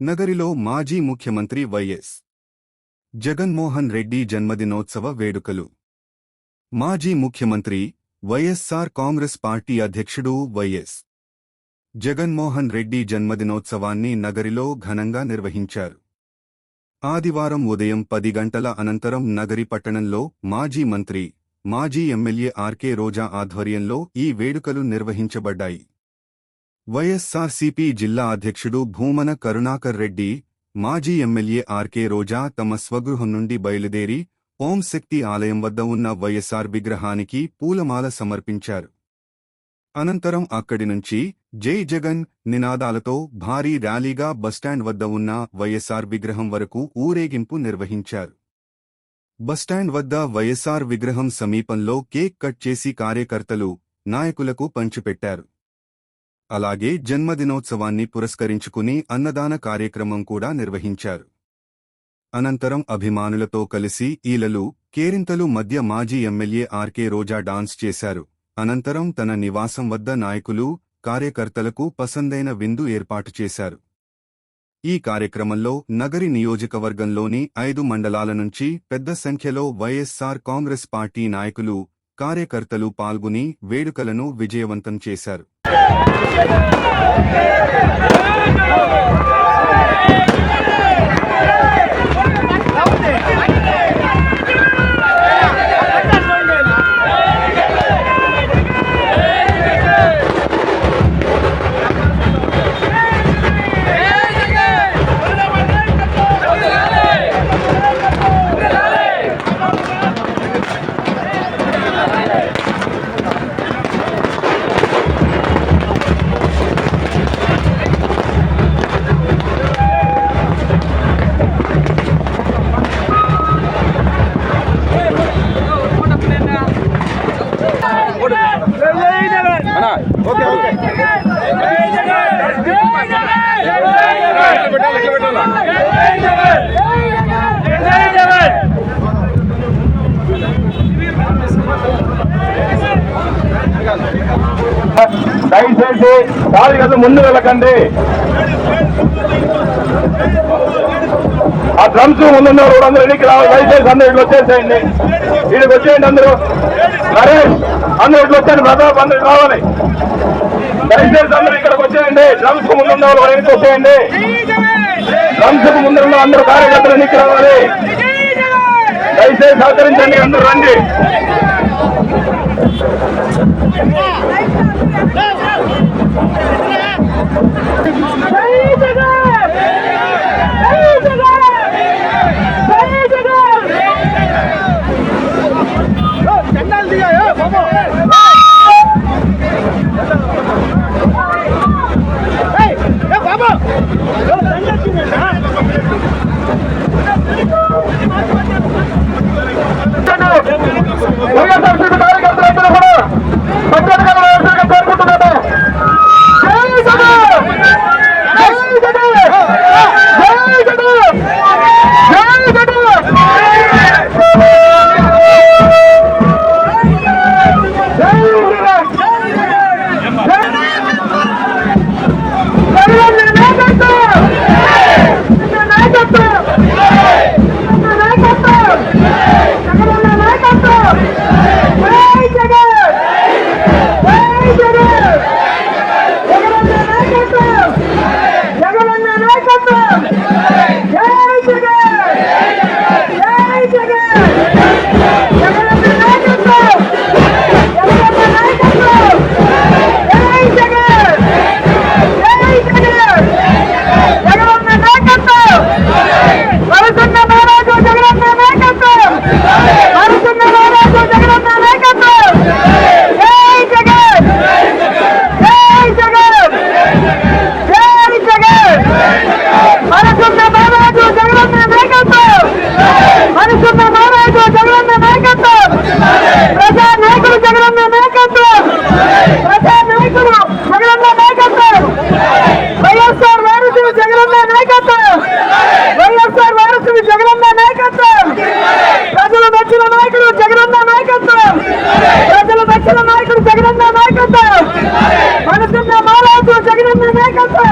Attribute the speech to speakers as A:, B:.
A: నగరిలో మాజీ ముఖ్యమంత్రి వైఎస్ జగన్మోహన్ రెడ్డి జన్మదినోత్సవ వేడుకలు. మాజీ ముఖ్యమంత్రి, వైఎస్సార్ కాంగ్రెస్ పార్టీ అధ్యక్షుడు వైఎస్ జగన్మోహన్ రెడ్డి జన్మదినోత్సవాన్ని నగరిలో ఘనంగా నిర్వహించారు. ఆదివారం ఉదయం 10 గంటల అనంతరం నగరి పట్టణంలో మాజీ మంత్రి, మాజీ ఎమ్మెల్యే ఆర్కే రోజా ఆధ్వర్యంలో ఈ వేడుకలు నిర్వహించబడ్డాయి. వైఎస్సార్సీపీ జిల్లా అధ్యక్షుడు భూమన కరుణాకర్ రెడ్డి, మాజీ ఎమ్మెల్యే ఆర్కే రోజా తమ స్వగృహం నుండి బయలుదేరి ఓం శక్తి ఆలయం వద్ద ఉన్న వైఎస్సార్ విగ్రహానికి పూలమాల సమర్పించారు. అనంతరం అక్కడి నుంచి జై జగన్ నినాదాలతో భారీ ర్యాలీగా బస్టాండ్ వద్ద ఉన్న వైఎస్సార్ విగ్రహం వరకు ఊరేగింపు నిర్వహించారు. బస్టాండ్ వద్ద వైఎస్సార్ విగ్రహం సమీపంలో కేక్ కట్ చేసి కార్యకర్తలు, నాయకులకు పంచిపెట్టారు. అలాగే జన్మదినోత్సవాన్ని పురస్కరించుకుని అన్నదాన కార్యక్రమం కూడా నిర్వహించారు. అనంతరం అభిమానులతో కలిసి ఈలలు, కేరింతలు మధ్య మాజీ ఎమ్మెల్యే ఆర్కే రోజా డాన్స్ చేశారు. అనంతరం తన నివాసం వద్ద నాయకులు, కార్యకర్తలకు పసందైన విందు ఏర్పాటు చేశారు. ఈ కార్యక్రమంలో నగరి నియోజకవర్గంలోని 5 మండలాల నుంచి పెద్ద సంఖ్యలో వైఎస్సార్ కాంగ్రెస్ పార్టీ నాయకులు, కార్యకర్తలు పాల్గొని వేడుకలను విజయవంతం చేశారు.
B: దయచేసి కార్యకర్త ముందు వెళ్ళకండి. ఆ డ్రమ్స్ ముందున్నారు కూడా అందరూ ఎన్నిక రావాలి. దయచేసి అందరూ ఇట్లా వచ్చేసేయండి, ఇక్కడికి వచ్చేయండి అందరూ. నరేష్ అందరూ ఇట్లా వచ్చేయండి, ప్రతాప్ అందరూ రావాలి. దయచేసి అందరూ ఇక్కడికి వచ్చేయండి. డ్రమ్స్ కు ముందు ఉన్న వాళ్ళు ఎన్నిక వచ్చేయండి. డ్రమ్స్ కు ముందు ఉన్న అందరూ కార్యకర్తలు ఎన్నిక రావాలి. దయచేసి సహకరించండి, అందరూ రండి.
C: ప్రజల నాయకుడు జగనన్న నాయకత్వం. మనసున్న మారాజు జగనన్న నాయకత్వం.